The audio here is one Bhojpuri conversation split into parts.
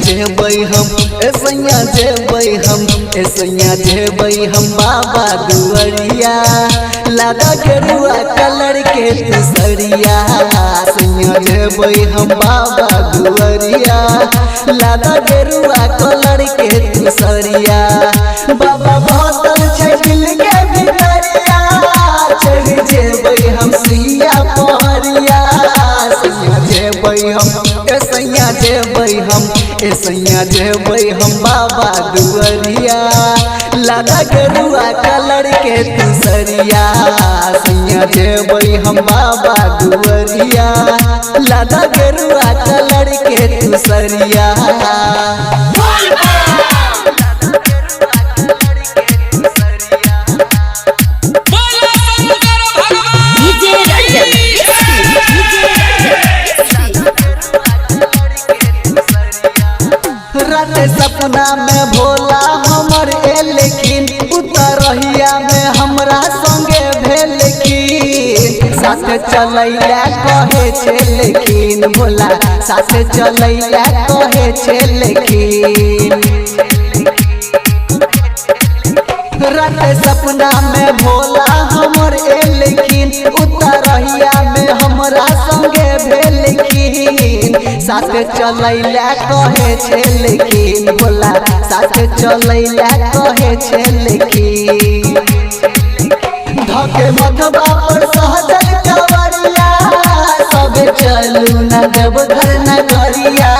जेबै हम सैया जेबै हम सैया जेबै हम बाबा दुआरिया लादा गेरुआ कलर के तुसरिया सैया जेबै हम बाबा दुआरिया लादा गेरुआ कलर के तुसरिया बाबा भोतल छै दिल के भितरिया चढ़ जेबै हम सिया पहरिया सैया जेबै हम सैया जेबै हम सैया जेबै हम बाबा दुआरिया लादा गेरुआ कलर के तुसरिया सैया जेबै हम बाबा दुआरिया लादा गेरुआ कलर के तुसरिया रात सपना में भोला हमर लेकिन उतरहिया में हमरा संगे भेलखिन साथ चलैया कहे छे लेकिन भोला साथ चलैया कहे छे लेकिन रात सपना में भोला हमर लेकिन उतरहिया में हमरा संगे भेलखिन साथ चलैला कहे छे लेकिन भोला साथ चलैला कहे छे लेकिन धके मथबा पर सहजल कवरिया सब चलू न देव घर न करिया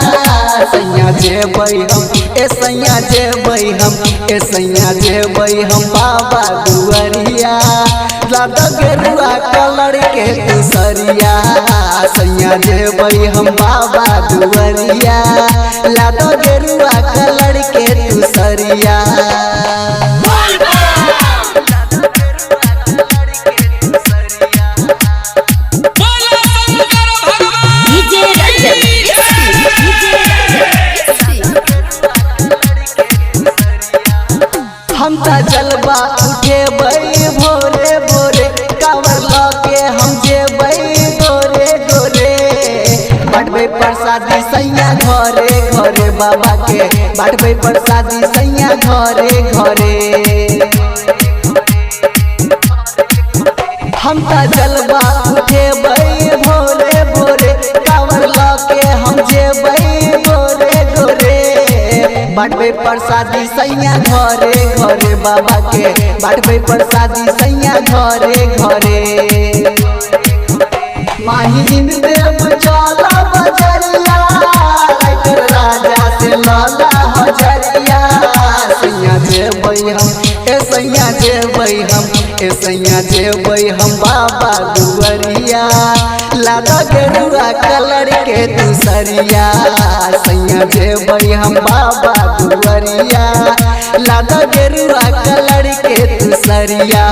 सैया जेबै हम सैया जेबै हम सैया जेबै हम बाबा दुआरिया लादा गेरुआ कलर के तुसरिया सैया जेबै हम बाबा दुआरिया लादा गेरुआ कलर के तुसरिया हम ता जलवा उठेबै भोरे भोरे कावर लगे हम जेबै गोरे गोरे बाटबै प्रसादी सैया घरे घरे बाबा के बाटबै प्रसादी सैया घरे घरे हम ता जलवा उठेबै भोरे भोरे कावर लगे हम जेबै गोरे गोरे बाटबै प्रसादी सैया घरे घरे बाबा के बाटबै प्रसादी सैया घरे घरे माहिन देव चला बजरिया राइटर राजा से लला हजरिया सैया जेबै हम सैया जेबै हम सैया जेबै हम बाबा दुआरिया लादा गेरुआ कलर के तुसरिया सैया जेबै हम बाबा दुआरिया लादा गेरुआ कलर के तुसरिया।